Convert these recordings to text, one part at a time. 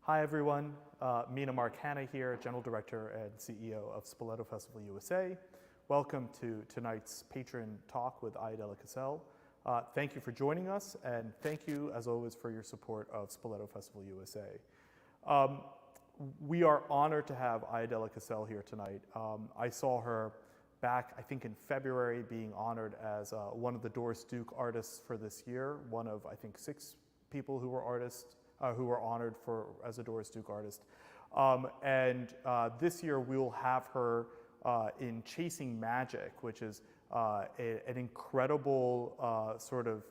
Hi everyone, Mena Hanna here, General Director and CEO of Spoleto Festival USA. Welcome to tonight's Patron talk with Ayodele Casel. Thank you for joining us, and thank you as always for your support of Spoleto Festival USA. We are honored to have Ayodele Casel here tonight. I saw her back, I think in February, being honored as one of the Doris Duke artists for this year, one of I think 6 people who were artists who were honored as a Doris Duke artist. This year we'll have her in Chasing Magic, which is an incredible sort of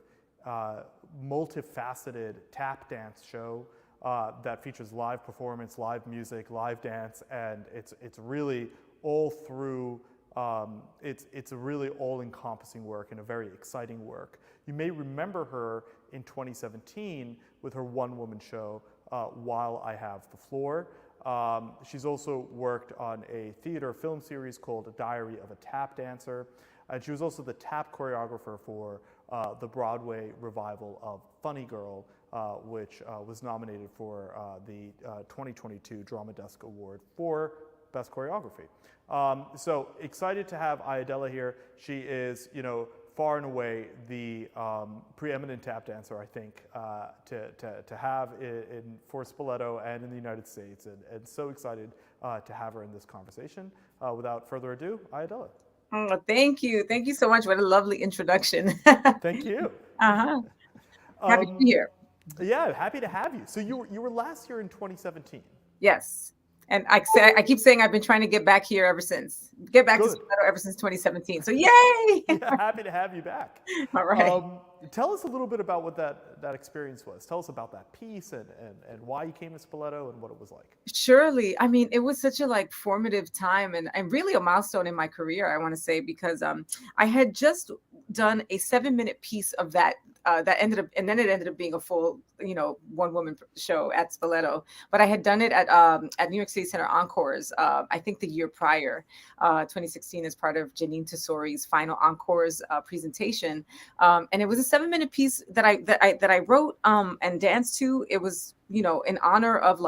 multifaceted tap dance show that features live performance, live music, live dance, and it's really all through. It's a really all-encompassing work and a very exciting work. You may remember her in 2017 with her one-woman show, While I Have the Floor. She's also worked on a theater film series called A Diary of a Tap Dancer. And she was also the tap choreographer for the Broadway revival of Funny Girl, which was nominated for the 2022 Drama Desk Award for Best Choreography. So excited to have Ayodele here. She is, far and away the preeminent tap dancer, I think, to have for Spoleto and in the United States, and so excited to have her in this conversation. Without further ado, Ayodele. Oh, thank you. Thank you so much. What a lovely introduction. Thank you. Happy to be here. Yeah, happy to have you. So you were last year in 2017. Yes. And I keep saying I've been trying to get back here ever since. Get back to Spoleto ever since 2017. So yay! Yeah, happy to have you back. All right. Tell us a little bit about what that experience was. Tell us about that piece and why you came to Spoleto and what it was like. Surely. I mean, it was such a formative time and really a milestone in my career, I want to say, because I had just done a 7-minute piece of that that ended up being a full, one-woman show at Spoleto. But I had done it at New York City Center Encores, I think the year prior, 2016, as part of Janine Tesori's final Encores presentation. And it was a 7-minute piece that I wrote and danced to. It was, in honor of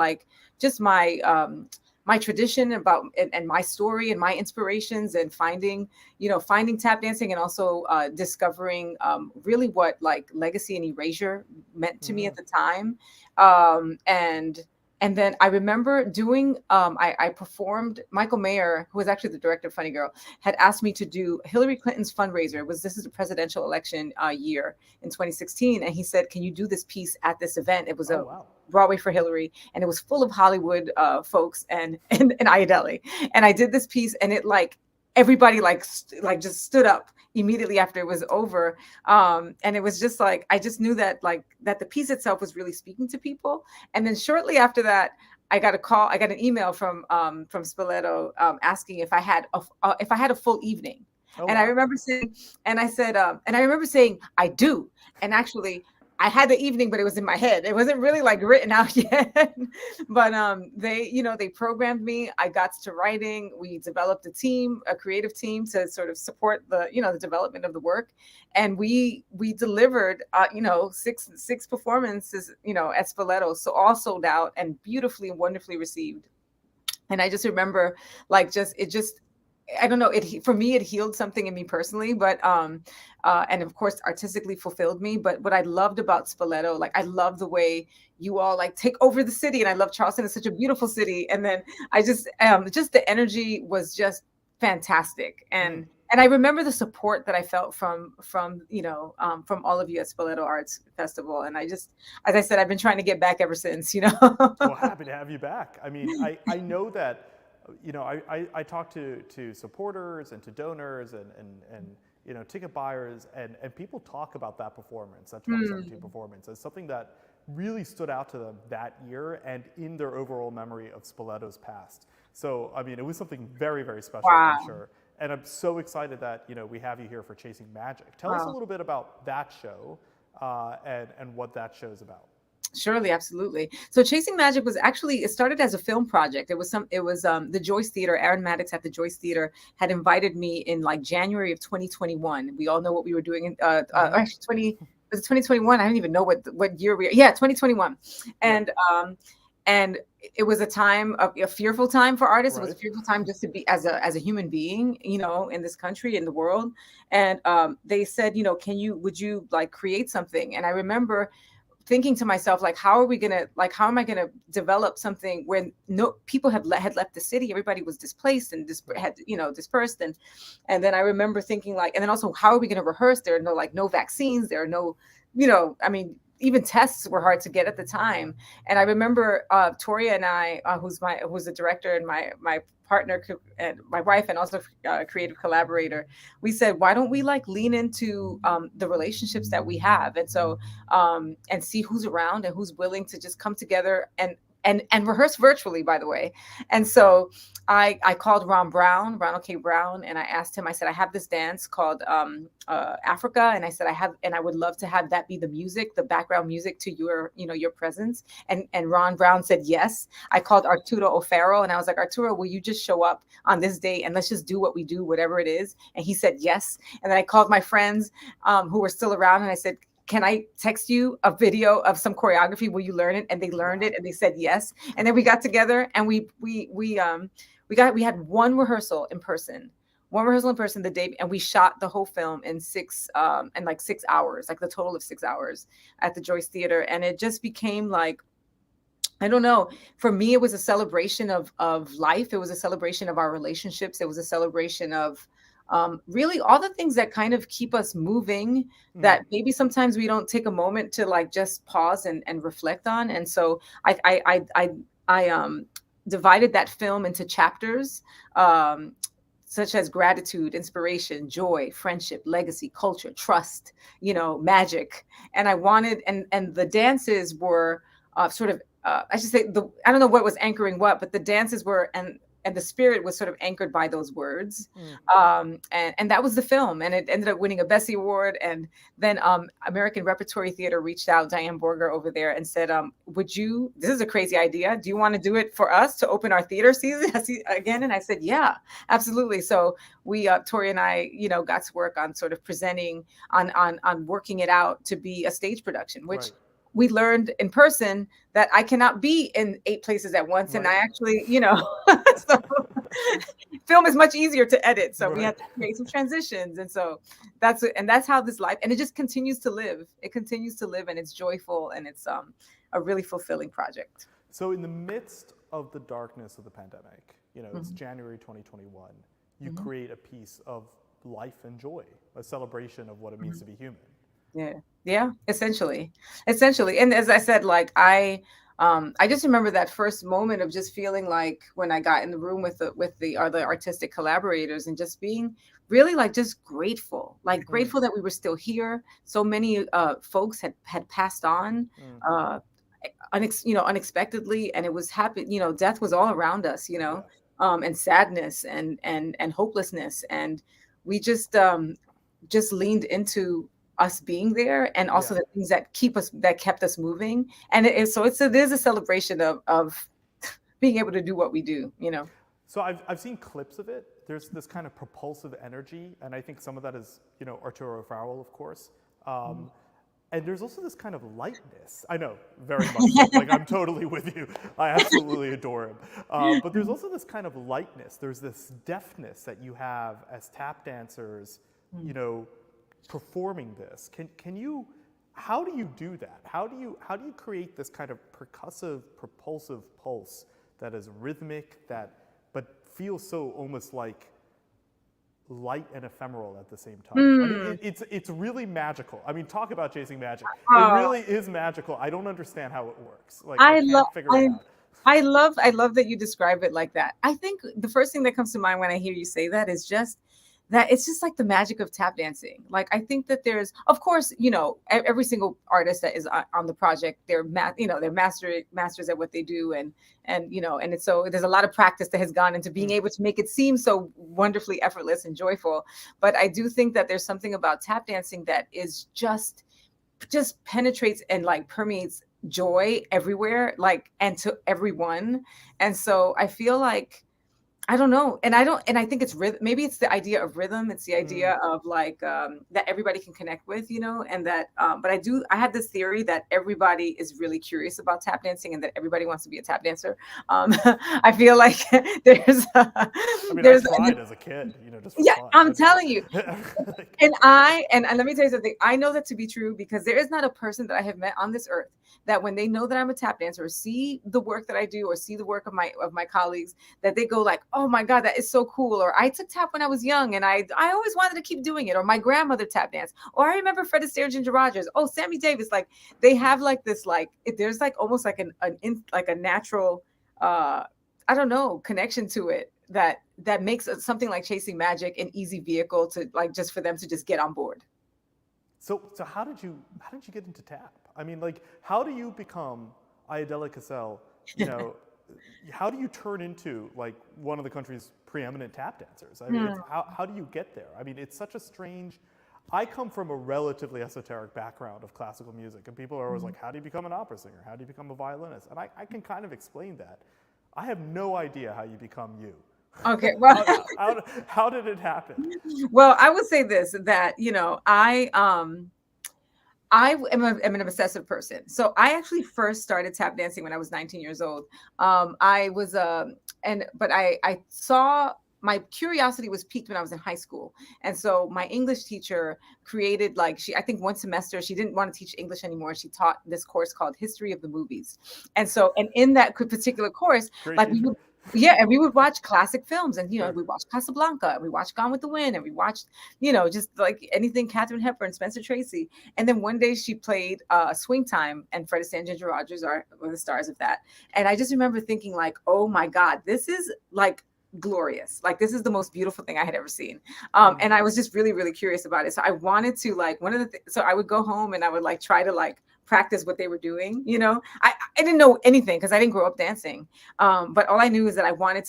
just my tradition and my story and my inspirations and finding tap dancing and also discovering really what legacy and erasure meant to me at the time. And then I remember doing, I performed, Michael Mayer, who was actually the director of Funny Girl, had asked me to do Hillary Clinton's fundraiser. This is a presidential election year in 2016. And he said, can you do this piece at this event? It was Broadway for Hillary, and it was full of Hollywood folks and Ayodele. And I did this piece, and it everybody just stood up immediately after it was over. And it was just I just knew that that the piece itself was really speaking to people. And then shortly after that, I got an email from Spoleto asking if I had a full evening. I remember saying, and I remember saying, I do. And actually, I had the evening, but it was in my head. It wasn't really written out yet. But they programmed me. I got to writing. We developed a creative team to sort of support the development of the work. And we delivered 6 performances, at Spoleto. So all sold out and beautifully and wonderfully received. And I just remember I don't know, for me, it healed something in me personally, but, and of course, artistically fulfilled me. But what I loved about Spoleto, I love the way you all take over the city. And I love Charleston. It's such a beautiful city. And then I just the energy was just fantastic. And I remember the support that I felt from all of you at Spoleto Arts Festival. And I just, as I said, I've been trying to get back ever since, Well, happy to have you back. I mean, I know that, I talk to supporters and to donors and ticket buyers, and people talk about that performance, that 2017 performance, as something that really stood out to them that year and in their overall memory of Spoleto's past. So, I mean, it was something very, very special, I'm sure. And I'm so excited that, we have you here for Chasing Magic. Tell us a little bit about that show and what that show is about. Surely, absolutely. So Chasing Magic was actually, it started as a film project. It was the Joyce Theater, Aaron Maddox at the Joyce Theater had invited me in January of 2021. We all know what we were doing in actually was it 2021? I don't even know what year we are. Yeah, 2021. And and it was a time of a fearful time for artists. It was a Right. fearful time just to be as a human being, in this country, in the world. And they said, would you like create something? And I remember thinking to myself, like, how am I gonna develop something when no people had left the city, everybody was displaced and had dispersed, and then I remember thinking, like, and then also, how are we gonna rehearse? There are no vaccines, there are no, I mean, even tests were hard to get at the time. And I remember Toria and I, who's the director and my partner and my wife, and also creative collaborator, we said, why don't we like lean into the relationships that we have, and so and see who's around and who's willing to just come together and rehearse virtually, by the way. And so I called Ronald K. Brown, and I asked him, I said, I have this dance called Africa. And I said, I would love to have that be the music, the background music to your presence. And Ron Brown said, yes. I called Arturo O'Farrell, and I was like, Arturo, will you just show up on this date and let's just do what we do, whatever it is? And he said, yes. And then I called my friends who were still around, and I said, can I text you a video of some choreography? Will you learn it? And they learned it, and they said yes. And then we got together, and we had one rehearsal in person the day, and we shot the whole film in 6 hours, like the total of 6 hours at the Joyce Theater. And it just became like, I don't know. For me, it was a celebration of life. It was a celebration of our relationships. It was a celebration of really all the things that kind of keep us moving, that maybe sometimes we don't take a moment to like just pause and reflect on. And so I divided that film into chapters, such as gratitude, inspiration, joy, friendship, legacy, culture, trust, magic. And I wanted, and the dances were sort of, I should say, I don't know what was anchoring what, but the dances were, and the spirit was sort of anchored by those words. And that was the film. And it ended up winning a Bessie Award. And then American Repertory Theater reached out, Diane Borger over there, and said, this is a crazy idea. Do you want to do it for us to open our theater season again? And I said, yeah, absolutely. So we, Tori and I, got to work on sort of presenting, on working it out to be a stage production, which we learned in person that I cannot be in 8 places at once. Right. And I actually, so film is much easier to edit. So we had to create some transitions. And so that's how this life, and it just continues to live. It continues to live, and it's joyful, and it's a really fulfilling project. So in the midst of the darkness of the pandemic, it's January 2021, you create a piece of life and joy, a celebration of what it means to be human. Yeah, essentially. And as I said, like I just remember that first moment of just feeling like, when I got in the room with the other artistic collaborators, and just being really like just grateful that we were still here. So many folks had passed on unexpectedly, and it was happy. Death was all around us. And sadness and hopelessness, and we just leaned into us being there, and also the things that kept us moving. And it is a celebration of being able to do what we do, So I've seen clips of it. There's this kind of propulsive energy, and I think some of that is, Arturo Farrell, of course. And there's also this kind of lightness. I know, very much so. Like, I'm totally with you. I absolutely adore him. But there's also this kind of lightness. There's this deftness that you have as tap dancers, performing this. How do you do that? How do you create this kind of percussive, propulsive pulse that is rhythmic, but feels so almost like light and ephemeral at the same time? I mean, it's really magical. I mean, talk about chasing magic. It really is magical. I don't understand how it works. Like, I can't figure it out. I love that you describe it like that. I think the first thing that comes to mind when I hear you say that is just that it's just like the magic of tap dancing. Like, I think that there's, of course, every single artist that is on the project, they're masters at what they do. And it's so there's a lot of practice that has gone into being able to make it seem so wonderfully effortless and joyful. But I do think that there's something about tap dancing that is just penetrates and like permeates joy everywhere, like, and to everyone. And so I feel like I don't know. And I think it's rhythm. Maybe it's the idea of rhythm. It's the Mm. idea of like that everybody can connect with, you know, and that, but I have this theory that everybody is really curious about tap dancing and that everybody wants to be a tap dancer. I feel like there's, I mean, I there's, tried as a kid, just for yeah, fun. I'm telling you. Like, And let me tell you something. I know that to be true because there is not a person that I have met on this earth that when they know that I'm a tap dancer or see the work that I do or see the work of my colleagues, that they go like, "Oh my God, that is so cool!" Or "I took tap when I was young and I always wanted to keep doing it." Or "My grandmother tap dance." Or "I remember Fred Astaire and Ginger Rogers." Oh, Sammy Davis. Like they have like this there's like almost like like a natural I don't know, connection to it that makes something like chasing magic an easy vehicle to like just for them to just get on board. so how did you get into tap? I mean, like, how do you become Ayodele Casel? You know, how do you turn into like one of the country's preeminent tap dancers? I mean, Hmm. how do you get there? I mean, it's such a strange. I come from a relatively esoteric background of classical music, and people are always like, "How do you become an opera singer? How do you become a violinist?" And I can kind of explain that. I have no idea how you become you. Okay, well, How did it happen? well, I would say this that you know am an obsessive person. So I actually first started tap dancing when I was 19 years old. I was and but I saw my curiosity was piqued when I was in high school. And so my English teacher created like I think one semester she didn't want to teach English anymore. She taught this course called History of the Movies. And in that particular course, Great like we teacher. would yeah, and we would watch classic films and Sure. we watched Casablanca, and we watched Gone with the Wind, and we watched, just like anything Katharine Hepburn, Spencer Tracy. And then one day she played Swing Time, and Fred Astaire and Ginger Rogers were the stars of that. And I just remember thinking like, oh my God, this is like glorious. Like this is the most beautiful thing I had ever seen. Mm. And I was just really, really curious about it. So I wanted to like so I would go home and I would like try to like practice what they were doing. I didn't know anything because I didn't grow up dancing. But all I knew is that I wanted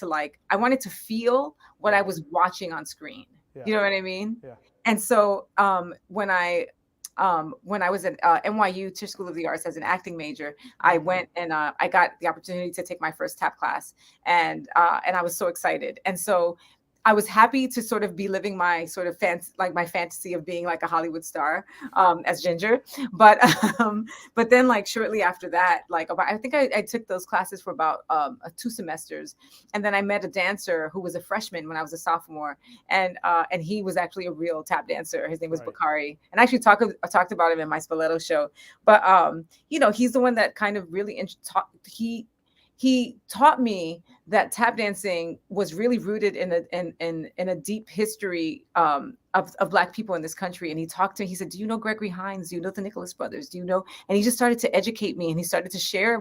to feel what I Yeah. was watching on screen. Yeah. You know what I mean? Yeah. And so when I was at NYU Tisch School of the Arts as an acting major, I Mm. went and I got the opportunity to take my first tap class, and I was so excited. And so I was happy to sort of be living my sort of my fantasy of being like a Hollywood star as Ginger. But but then like shortly after that, like I think I took those classes for about 2 semesters, and then I met a dancer who was a freshman when I was a sophomore, and he was actually a real tap dancer. His name was Right. Bakari, and I actually talked about him in my Spoleto show. But he's the one that kind of really he taught me that tap dancing was really rooted in a deep history of Black people in this country. And he said, "Do you know Gregory Hines? Do you know the Nicholas brothers? Do you know?" And he just started to educate me, and he started to share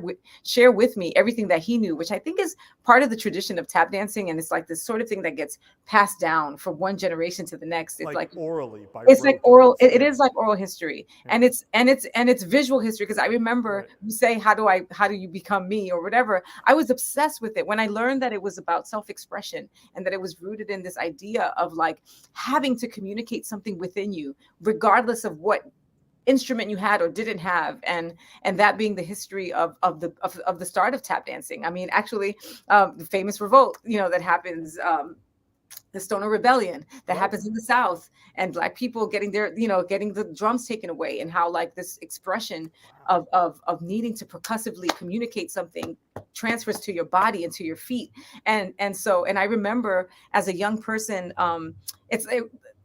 with me everything that he knew, which I think is part of the tradition of tap dancing. And it's like this sort of thing that gets passed down from one generation to the next. It's Like like orally by it's like rote oral. almost. It Yeah. is like oral history, Yeah. and it's visual history. Because I remember Right. you say, how do you become me or whatever. I was obsessed with it when I learned that it was about self-expression and that it was rooted in this idea of like having to communicate something within you, regardless of what instrument you had or didn't have, and that being the history of the start of tap dancing. I mean, actually, the famous revolt, that happens. The Stoner Rebellion that Right. happens in the South, and Black people getting the drums taken away, and how like this expression Wow. of needing to percussively communicate something transfers to your body and to your feet. And I remember as a young person,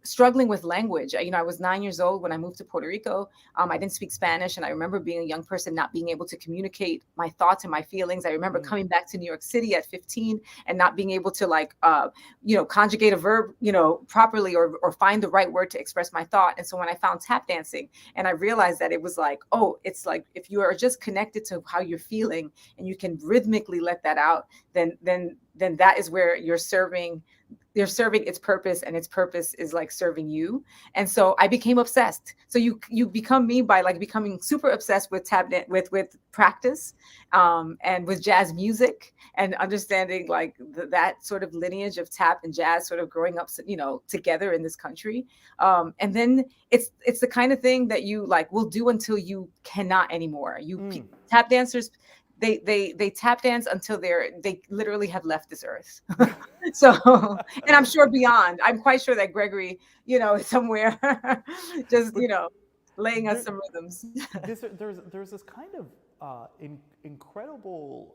struggling with language. I was 9 years old when I moved to Puerto Rico. I didn't speak Spanish, and I remember being a young person not being able to communicate my thoughts and my feelings. I remember Mm. coming back to New York City at 15 and not being able to like conjugate a verb properly, or find the right word to express my thought. And so when I found tap dancing, and I realized that it was like, oh, it's like if you are just connected to how you're feeling and you can rhythmically let that out, then that is where you're serving its purpose, and its purpose is like serving you. And so I became obsessed. So you become me by like becoming super obsessed with with practice, and with jazz music, and understanding like that sort of lineage of tap and jazz sort of growing up together in this country. And then it's the kind of thing that you like will do until you cannot anymore. Mm. Tap dancers they tap dance until they literally have left this earth. So, and I'm sure beyond. I'm quite sure that Gregory, is somewhere, just But laying us there, some rhythms. there's this kind of incredible.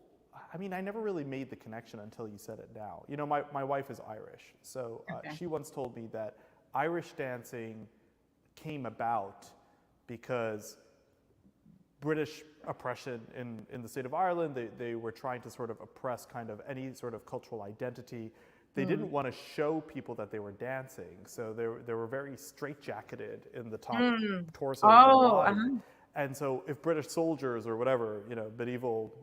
I mean, I never really made the connection until you said it now. My wife is Irish, so Okay. she once told me that Irish dancing came about because British oppression in the state of Ireland, they were trying to sort of oppress kind of any sort of cultural identity. They didn't want to show people that they were dancing, so they were very straitjacketed in the top Mm. torso of their Oh, body. uh-huh. And so if British soldiers or whatever, medieval,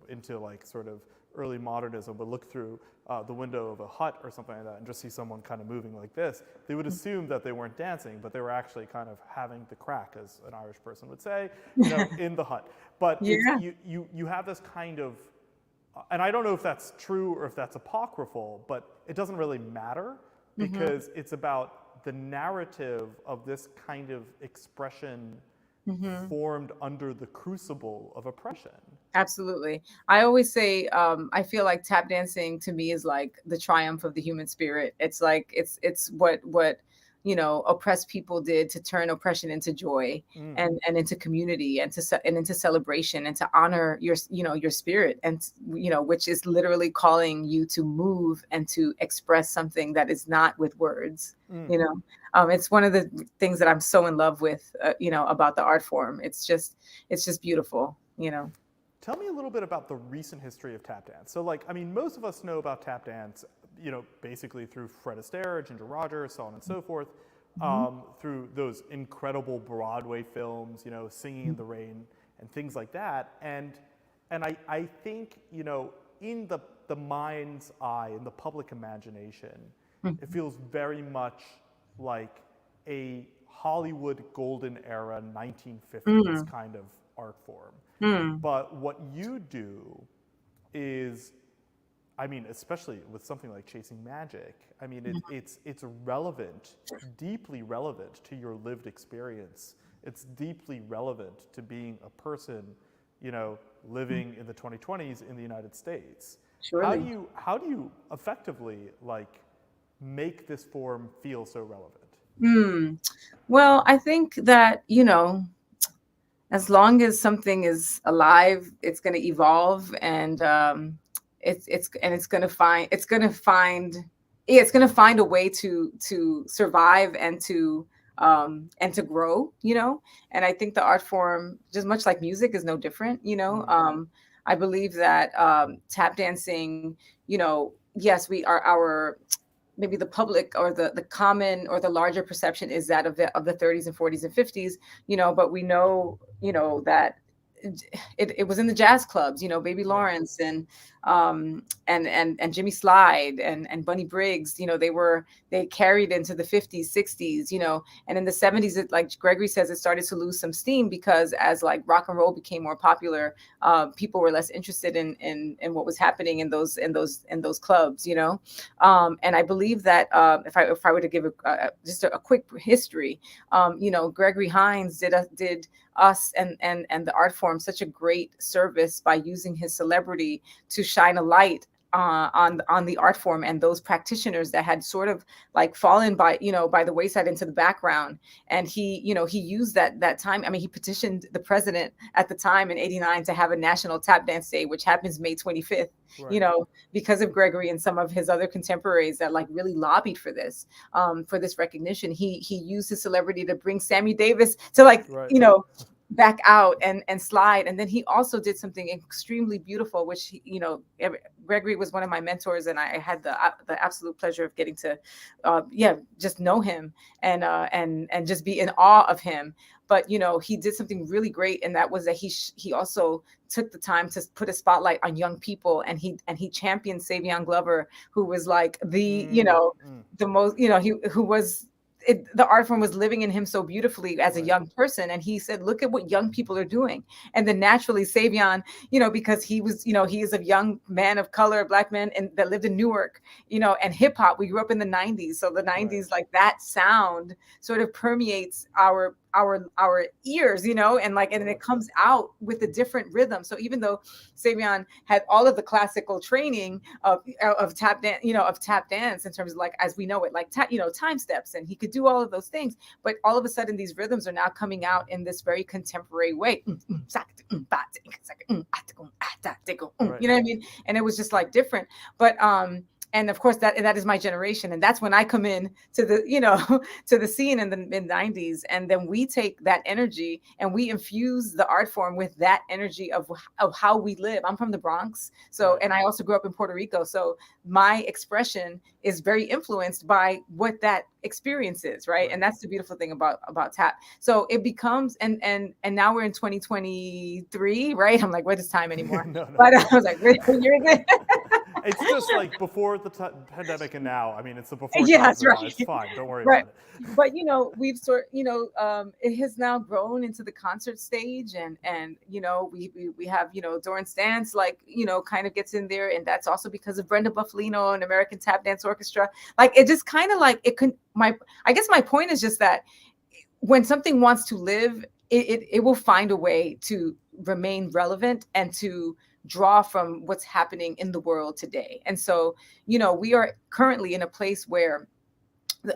into like sort of early modernism would look through the window of a hut or something like that and just see someone kind of moving like this, they would assume that they weren't dancing, but they were actually kind of having the crack, as an Irish person would say, in the hut. But it's, Yeah. you have this kind of, and I don't know if that's true or if that's apocryphal, but it doesn't really matter because it's about the narrative of this kind of expression formed under the crucible of oppression. Absolutely. I always say, I feel like tap dancing to me is like the triumph of the human spirit. It's like it's what oppressed people did to turn oppression into joy, and into community, and into celebration, and to honor your spirit, and which is literally calling you to move and to express something that is not with words. It's one of the things that I'm so in love with, about the art form. It's just beautiful. Tell me a little bit about the recent history of tap dance. So, like, I mean, most of us know about tap dance, basically through Fred Astaire, Ginger Rogers, so on and so forth, through those incredible Broadway films, Singing in the Rain and things like that. And I think, in the mind's eye, in the public imagination, it feels very much like a Hollywood golden era 1950s kind of art form. But what you do is, I mean, especially with something like Chasing Magic, I mean, it's relevant, deeply relevant to your lived experience. It's deeply relevant to being a person, living in the 2020s in the United States. Surely. How do you effectively like make this form feel so relevant? Well, I think that, as long as something is alive, it's going to evolve, and it's going to find a way to survive, and to grow. And I think the art form, just much like music, is no different. I believe that, tap dancing, yes, we are our maybe the public, or the common, or the larger perception is that of the 30s and 40s and 50s, but we know, that it was in the jazz clubs, Baby Yeah. Lawrence, and Jimmy Slide, and Bunny Briggs, they carried into the 50s, 60s, and in the 70s, like Gregory says, it started to lose some steam, because as like rock and roll became more popular, people were less interested in what was happening in those clubs, and I believe that, if I were to give just a quick history, Gregory Hines did us and the art form such a great service by using his celebrity to shine a light, on the art form, and those practitioners that had sort of like fallen by the wayside into the background. And he used that time. I mean, he petitioned the president at the time in '89 to have a national tap dance day, which happens May 25th. Right. Because of Gregory and some of his other contemporaries that like really lobbied for this recognition. He used his celebrity to bring Sammy Davis to like, Right. back out and slide. And then he also did something extremely beautiful, which Gregory was one of my mentors, and I had the absolute pleasure of getting to just know him, and just be in awe of him. But he did something really great, and that was that he also took the time to put a spotlight on young people, and he championed Savion Glover, who was like the most, who was the art form was living in him so beautifully as a Right. young person. And he said, look at what young people are doing. And then naturally Savion, because he was, he is a young man of color, Black man, and that lived in Newark, and hip hop. We grew up in the 90s. So the 90s, Right. like that sound sort of permeates our our ears, and like, and it comes out with a different rhythm. So even though Savion had all of the classical training of tap dance, of tap dance in terms of like as we know it, like time steps, and he could do all of those things, but all of a sudden these rhythms are now coming out in this very contemporary way. You know what I mean? And it was just like different. But and of course that is my generation, and that's when I come in to the to the scene in the mid 90s, and then we take that energy and we infuse the art form with that energy of how we live. I'm from the Bronx, so, and I also grew up in Puerto Rico, so my expression is very influenced by what that experience is, right? And that's the beautiful thing about tap. So it becomes, and now we're in 2023, right? I'm like, what is time anymore? No. But I was like, you're good. It's just like before the pandemic and now. I mean, it's the before. Yeah, that's right. It's fine. Don't worry Right. about it. But we've it has now grown into the concert stage, and we have Doran's Dance, like kind of gets in there, and that's also because of Brenda Buffalino and American Tap Dance Orchestra. Like it just kind of like it can. I guess my point is just that when something wants to live, it will find a way to remain relevant and to draw from what's happening in the world today. And so, we are currently in a place where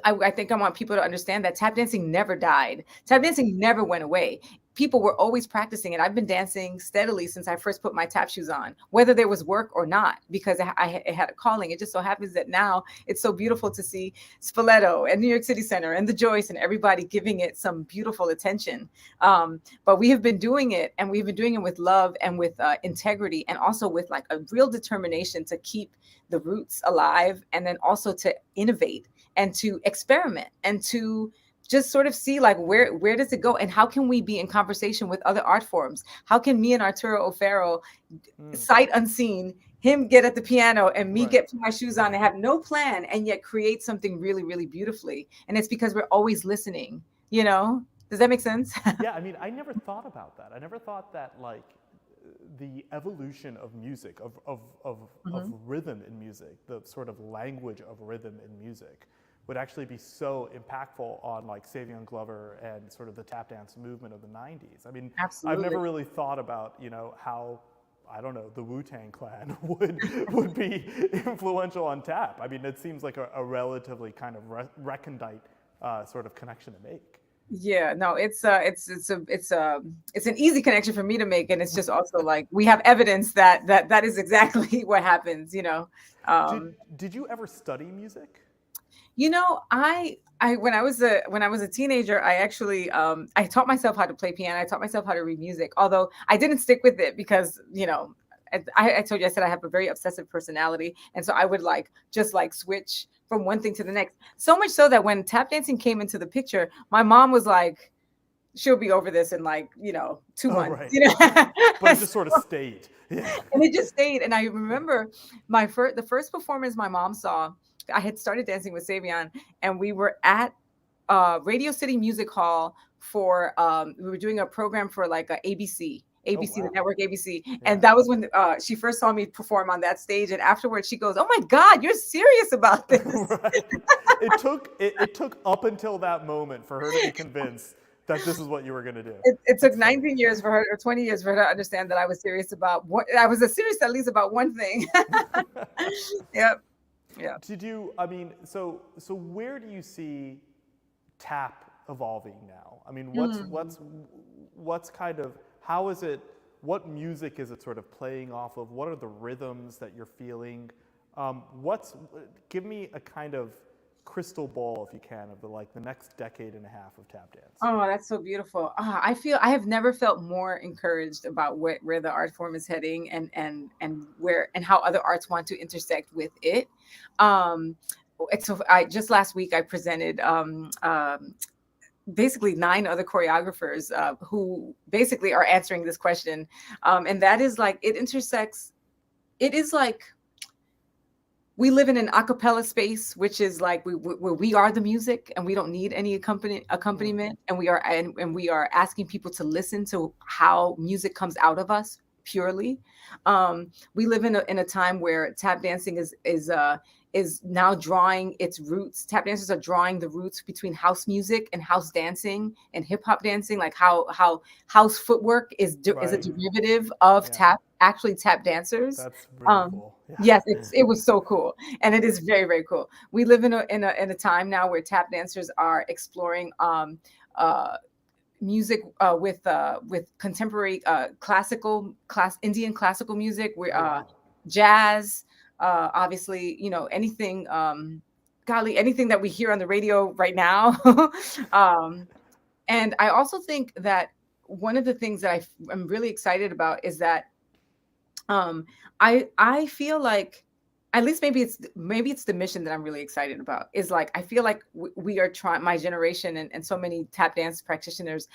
I think I want people to understand that tap dancing never died. Tap dancing never went away. People were always practicing it. I've been dancing steadily since I first put my tap shoes on, whether there was work or not, because it had a calling. It just so happens that now it's so beautiful to see Spoleto and New York City Center and the Joyce and everybody giving it some beautiful attention. But we have been doing it, and we've been doing it with love and with integrity, and also with like a real determination to keep the roots alive, and then also to innovate and to experiment and to just sort of see like where does it go, and how can we be in conversation with other art forms? How can me and Arturo O'Farrell, sight unseen, him get at the piano and me get my shoes on and have no plan, and yet create something really, really beautifully? And it's because we're always listening. Does that make sense? Yeah, I mean, I never thought about that. I never thought that like the evolution of music, of rhythm in music, the sort of language of rhythm in music, would actually be so impactful on like Savion Glover and sort of the tap dance movement of the 90s. I mean, Absolutely. I've never really thought about, how, I don't know, the Wu-Tang Clan would be influential on tap. I mean, it seems like a relatively kind of recondite sort of connection to make. Yeah, no, it's an easy connection for me to make, and it's just also like we have evidence that is exactly what happens. Did you ever study music? I when I was a teenager, I actually I taught myself how to play piano. I taught myself how to read music, although I didn't stick with it because I told you, I said I have a very obsessive personality, and so I would just switch from one thing to the next. So much so that when tap dancing came into the picture, my mom was like, she'll be over this in 2 months. Right. But it just sort of stayed. Yeah. And it just stayed. And I remember the first performance my mom saw, I had started dancing with Savion, and we were at Radio City Music Hall for we were doing a program for like a ABC, the network ABC. Yeah. And that was when she first saw me perform on that stage. And afterwards she goes, "Oh my God, you're serious about this." Right. It took up until that moment for her to be convinced that this is what you were going to do. It took 19 years for her, or 20 years for her to understand that I was serious about serious at least about one thing. Yep. Yeah. Did you, I mean, so where do you see tap evolving now? I mean, what's kind of, how is it, what music is it sort of playing off of? What are the rhythms that you're feeling? Give me a kind of crystal ball, if you can, of the next decade and a half of tap dance. Oh, that's so beautiful. I have never felt more encouraged about where the art form is heading, and where and how other arts want to intersect with it. So just last week I presented basically 9 other choreographers who basically are answering this question, and that is it intersects. It is we live in an a cappella space, which is where we are the music and we don't need any accompaniment. And we are asking people to listen to how music comes out of us purely. We live in a time where tap dancing is is now drawing its roots. Tap dancers are drawing the roots between house music and house dancing and hip hop dancing, like how house footwork is a Right. derivative of Yeah. tap dancers. That's really cool. Yeah. Yes, it was so cool, and it is very, very cool. We live in a time now where tap dancers are exploring uh, music with contemporary Indian classical music, where Oh, wow. jazz, obviously, anything, golly, anything that we hear on the radio right now. um, and I also think that one of the things that I'm really excited about is that um I feel like, at least maybe it's the mission that I'm really excited about, is like I feel like we are trying, my generation and so many tap dance practitioners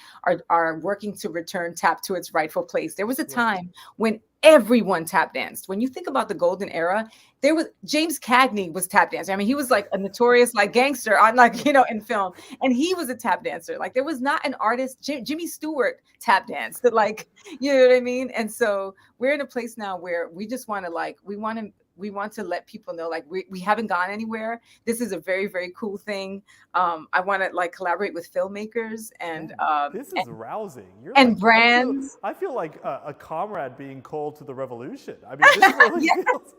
are working to return tap to its rightful place. There was a Yeah. time when everyone tap danced. When you think about the golden era, there was James Cagney was tap dancer. I mean, he was like a notorious like gangster on, like, in film, and he was a tap dancer. Like there was not an artist. Jimmy Stewart tap danced, that like, you know what I mean? And so we're in a place now where we just want to like, we want to let people know, like, we haven't gone anywhere. This is a very, very cool thing. I want to like collaborate with filmmakers and Man, this is rousing. You're and like, brands. I feel like a comrade being called to the revolution. I mean, this really Yeah. feels.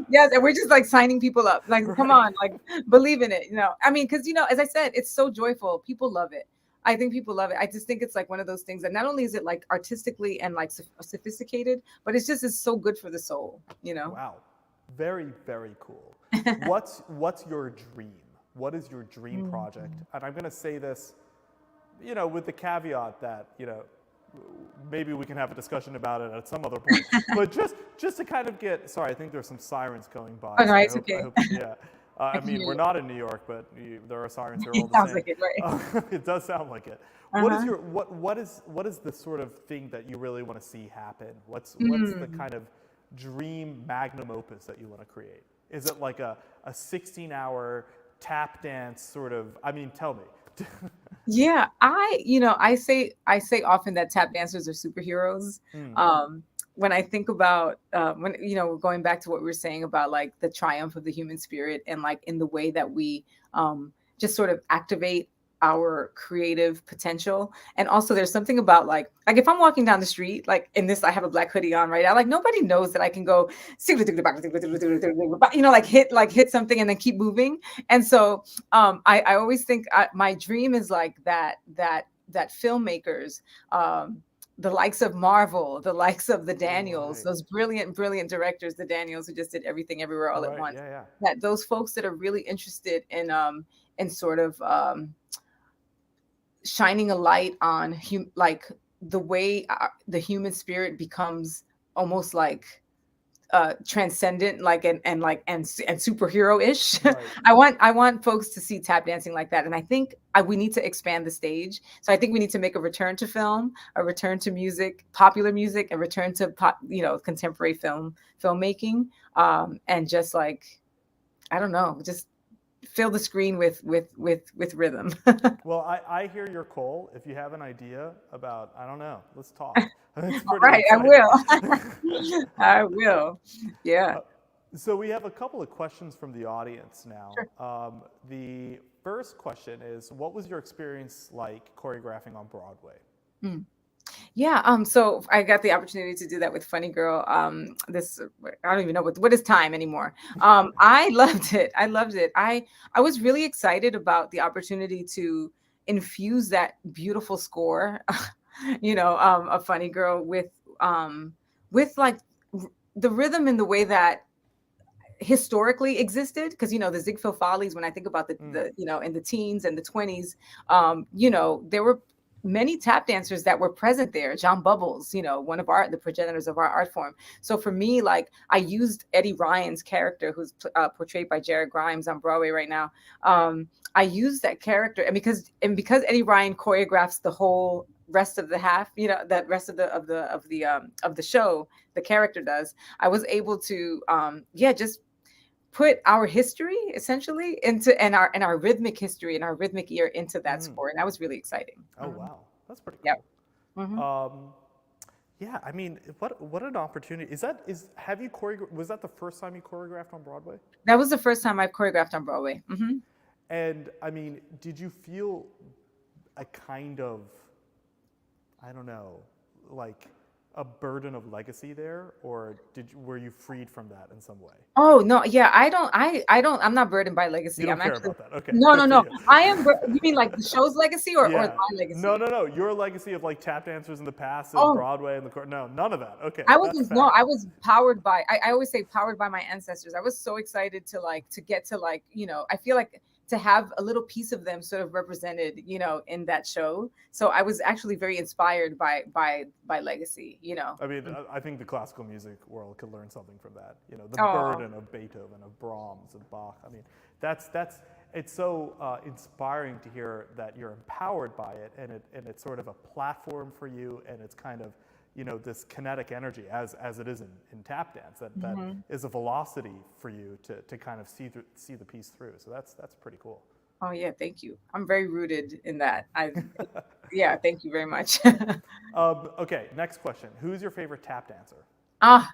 Yes, and we're just like signing people up. Like, come Right. on, like believe in it. I mean, because as I said, it's so joyful. People love it. I think people love it. I just think it's like one of those things that not only is it like artistically and like sophisticated, but it's so good for the soul. Wow. Very, very cool. What's your dream? What is your dream project? Mm. And I'm going to say this, with the caveat that, maybe we can have a discussion about it at some other point. But just to kind of get, sorry, I think there's some sirens going by. Oh, So no, it's okay. yeah. I I can mean, hear we're you. not in New York, but there are sirens here all It the sounds same. like it, right? It does sound like it. What is Uh-huh. your what is the sort of thing that you really want to see happen? What's the Mm. kind of dream magnum opus that you want to create? Is it like a 16-hour tap dance sort of? I mean, tell me. Yeah, I say often that tap dancers are superheroes. Mm, Um, when I think about when going back to what we were saying about like the triumph of the human spirit, and like in the way that we just sort of activate our creative potential. And also there's something about like if I'm walking down the street, like in this, I have a black hoodie on right now, like nobody knows that I can go like hit something and then keep moving. And so I always think my dream is like that filmmakers, the likes of Marvel, the likes of the Daniels, right. those brilliant, brilliant directors, the Daniels who just did Everything Everywhere All at Right. Once, Yeah. Yeah. that those folks that are really interested in sort of shining a light on like the way the human spirit becomes almost like transcendent, like and superhero-ish. Right. I want folks to see tap dancing like that, and I think we need to expand the stage. So I think we need to make a return to film, a return to music, popular music, a return to contemporary filmmaking, and just like, I don't know, just fill the screen with rhythm. Well, I hear your call. If you have an idea about, I don't know, let's talk. It's All pretty right, I exciting. will. I will. Yeah. Uh, so we have a couple of questions from the audience now. Sure. The first question is, what was your experience like choreographing on Broadway? Mm. Yeah, so I got the opportunity to do that with Funny Girl. This I don't even know what is time anymore. I loved it. I loved it. I was really excited about the opportunity to infuse that beautiful score, a Funny Girl with like the rhythm in the way that historically existed, because the Ziegfeld Follies, when I think about the in the teens and the 20s, there were many tap dancers that were present there. John Bubbles, one of the progenitors of our art form. So for me, like, I used Eddie Ryan's character, who's portrayed by Jared Grimes on Broadway right now. I used that character, and because Eddie Ryan choreographs the whole rest of the half, that rest of the show, the character does. I was able to just put our history essentially into and our rhythmic history and our rhythmic ear into that Mm. score, and that was really exciting. Oh, wow. That's pretty Yep. cool. Hmm. Um, Yeah, I mean, what an opportunity. Have you choreographed, was that the first time you choreographed on Broadway? That was the first time I've choreographed on Broadway. And I mean, did you feel a kind of, I don't know, like a burden of legacy there, or were you freed from that in some way? Oh no, yeah, I don't, I'm not burdened by You legacy. don't I'm care actually, about that. Okay, no, good no, for no. you. You mean like the show's legacy or Yeah. my No, legacy? no, no. Your legacy of like tap dancers in the past and Oh, Broadway and the court. No, none of that. Okay, I that's wasn't, no, fab. I was powered by, I always say powered by my ancestors. I was so excited to like, to get to like, I feel like to have a little piece of them sort of represented, in that show. So I was actually very inspired by legacy. I mean, I think the classical music world could learn something from that. The Oh, burden of Beethoven, of Brahms, of Bach. I mean, that's it's so inspiring to hear that you're empowered by it, and it's sort of a platform for you, and it's kind of this kinetic energy as it is in tap dance that is a velocity for you to kind of see the piece through. So that's pretty cool. oh yeah, thank you. I'm very rooted in that. Yeah, thank you very much. Okay, next question. Who's your favorite tap dancer? Ah,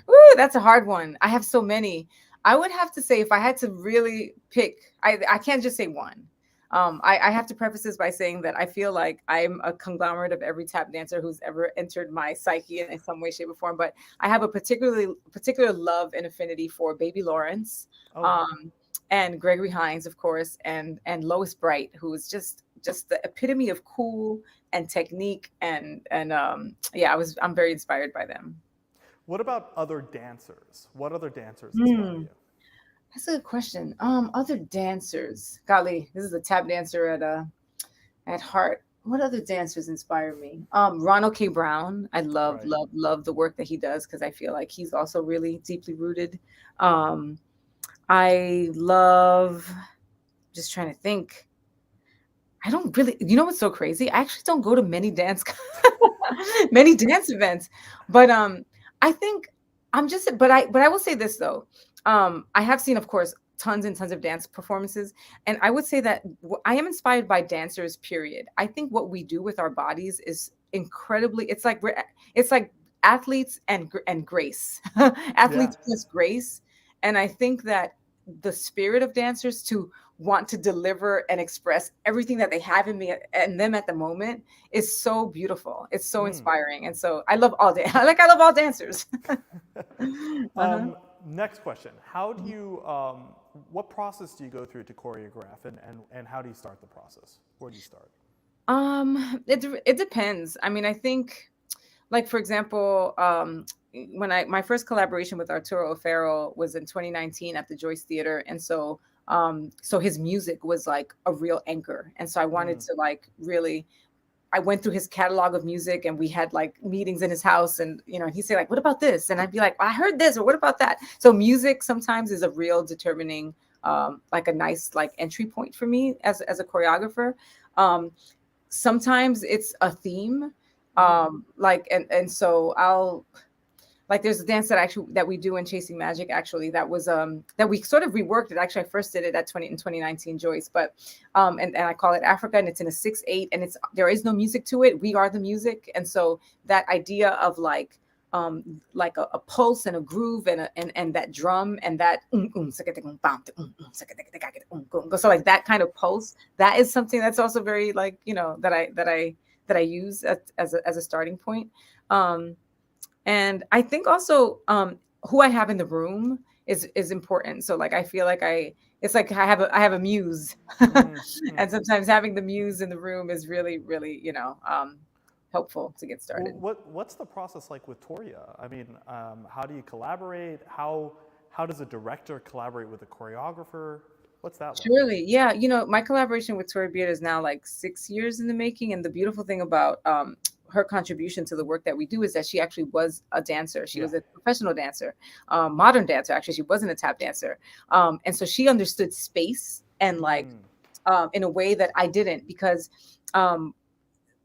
ooh, that's a hard one. I have so many. I would have to say if I had to really pick, I can't just say one. I have to preface this by saying that I feel like I'm a conglomerate of every tap dancer who's ever entered my psyche in some way, shape, or form. But I have a particular love and affinity for Baby Lawrence, Oh wow. um, and Gregory Hines, of course, and Lois Bright, who is just the epitome of cool and technique, and yeah, I'm very inspired by them. What about other dancers? What other dancers inspire Hmm. you? That's a good question. Other dancers. Golly, this is a tap dancer at heart. What other dancers inspire me? Ronald K. Brown. I love, Right. love, love the work that he does because I feel like he's also really deeply rooted. Um, I love, just trying to think. I don't really, what's so crazy? I actually don't go to many dance many dance events. But I think but I will say this though. I have seen, of course, tons and tons of dance performances, and I would say that I am inspired by dancers, period. I think what we do with our bodies is incredibly, it's like athletes and grace. Yeah. Athletes plus grace. And I think that the spirit of dancers to want to deliver and express everything that they have in me and them at the moment is so beautiful. It's so Mm. inspiring. And so I love all I love all dancers. Uh-huh. Next question. How do you, what process do you go through to choreograph, and how do you start the process? Where do you start? It depends. I mean, I think, like, for example, when my first collaboration with Arturo O'Farrell was in 2019 at the Joyce Theater, and so his music was like a real anchor, and so I wanted Mm. to like really. I went through his catalog of music, and we had like meetings in his house, and he'd say like, "What about this?" And I'd be like, "I heard this," or "What about that?" So music sometimes is a real determining, like a nice like entry point for me as a choreographer. Um, Sometimes it's a theme, Mm. like, and so I'll, like, there's a dance that we do in Chasing Magic, actually, that was that we sort of reworked it. Actually, I first did it in 2019 Joyce, but and I call it Africa, and it's in a 6/8, and there is no music to it. We are the music. And so that idea of like a pulse and a groove and that drum and that so like that kind of pulse, that is something that's also very like, that I use as a starting point. And I think also, who I have in the room is important. So like I feel like it's like I have a muse, Mm. Mm. and sometimes having the muse in the room is really really helpful to get Well, started. what's the process like with Toria? I mean, how do you collaborate? How does a director collaborate with a choreographer? What's that like? Surely, yeah. My collaboration with Tori Beard is now like 6 years in the making, and the beautiful thing about her contribution to the work that we do is that she actually was a dancer. She Yeah. was a professional dancer, modern dancer. Actually, she wasn't a tap dancer, and so she understood space and like Mm. in a way that I didn't, because um,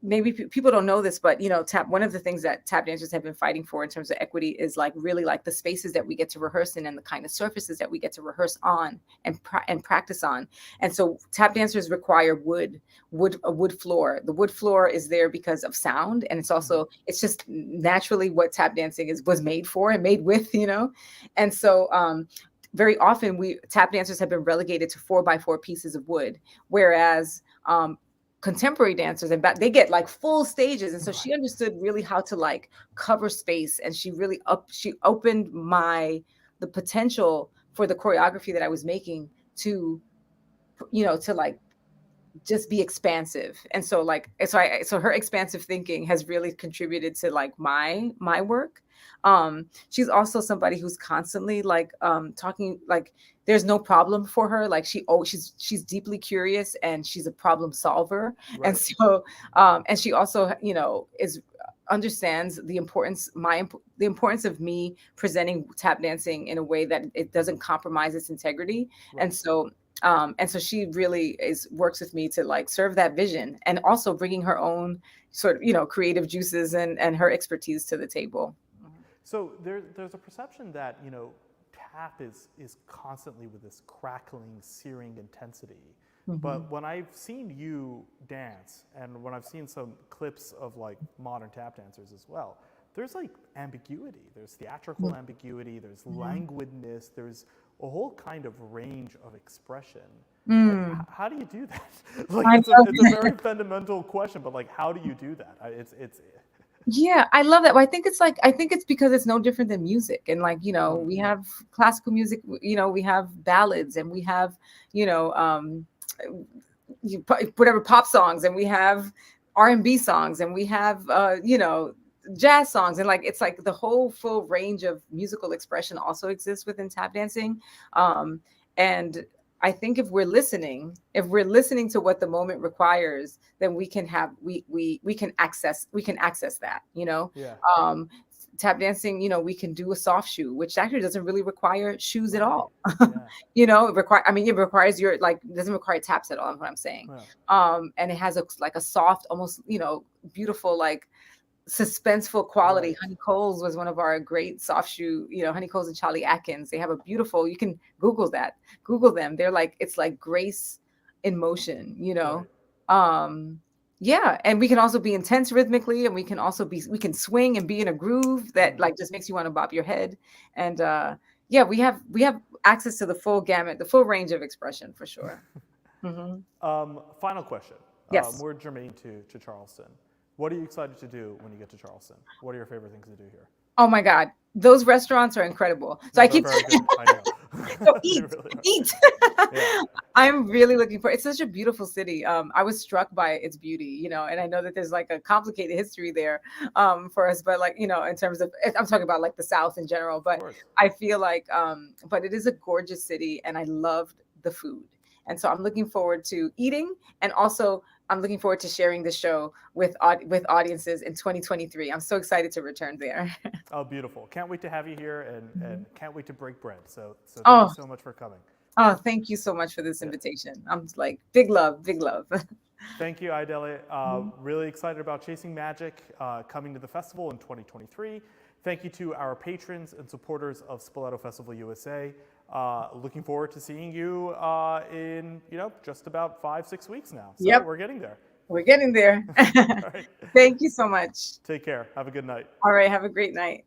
maybe people don't know this, but one of the things that tap dancers have been fighting for in terms of equity is like really like the spaces that we get to rehearse in and the kind of surfaces that we get to rehearse on and practice on. And so tap dancers require a wood floor. The wood floor is there because of sound, and it's just naturally what tap dancing was made for and made with, and so very often tap dancers have been relegated to 4x4 pieces of wood, whereas contemporary dancers they get like full stages. And so she understood really how to like cover space, and she opened the potential for the choreography that I was making to like just be expansive. And so so her expansive thinking has really contributed to like my work. She's also somebody who's constantly like talking, like there's no problem for her. Like she's deeply curious, and she's a problem solver. Right. And so and she also understands the importance of me presenting tap dancing in a way that it doesn't compromise its integrity. Right. And so she really works with me to like serve that vision, and also bringing her own sort of creative juices and her expertise to the table. So there's a perception that tap is constantly with this crackling, searing intensity. Mm-hmm. But when I've seen you dance, and when I've seen some clips of like modern tap dancers as well, there's like ambiguity. There's theatrical mm-hmm. ambiguity. There's mm-hmm. languidness. There's a whole kind of range of expression. Like, how do you do that? Like it's a very fundamental question, but like how do you do that? Yeah, I love that. Well, I think it's because it's no different than music. And like, we have classical music, we have ballads, and we have, whatever pop songs, and we have R&B songs, and we have, jazz songs. And like, it's like the whole full range of musical expression also exists within tap dancing. And I think if we're listening to what the moment requires, then we can access that, Yeah. Tap dancing, we can do a soft shoe, which actually doesn't really require shoes at all. Yeah. It requires doesn't require taps at all, is what I'm saying. Yeah. And it has a soft, almost, beautiful, like suspenseful quality. Right. Honey Coles was one of our great soft shoe, Honey Coles and Charlie Atkins. They have a beautiful, you can Google them. They're like, it's like grace in motion, Right. Yeah. And we can also be intense rhythmically, and we can swing and be in a groove that like just makes you want to bop your head. And yeah, we have access to the full gamut, the full range of expression for sure. Mm-hmm. Final question. Yes. More germane to Charleston. What are you excited to do when you get to Charleston? What are your favorite things to do here? Oh my God, those restaurants are incredible. So I keep I know. So eat. Yeah. I'm really looking for. It's such a beautiful city. I was struck by its beauty, and I know that there's like a complicated history there for us, but like in terms of, I'm talking about like the South in general. But I feel like, but it is a gorgeous city, and I loved the food, and so I'm looking forward to eating, and also I'm looking forward to sharing the show with audiences in 2023. I'm so excited to return there. Oh, beautiful. Can't wait to have you here, and can't wait to break bread. So thank you so much for coming. Oh, thank you so much for this invitation. I'm like, big love. Thank you, Ayodele. Really excited about Chasing Magic coming to the festival in 2023. Thank you to our patrons and supporters of Spoleto Festival USA. Looking forward to seeing you in just about 5-6 weeks now. So yep. We're getting there. We're getting there. Right. Thank you so much. Take care. Have a good night. All right. Have a great night.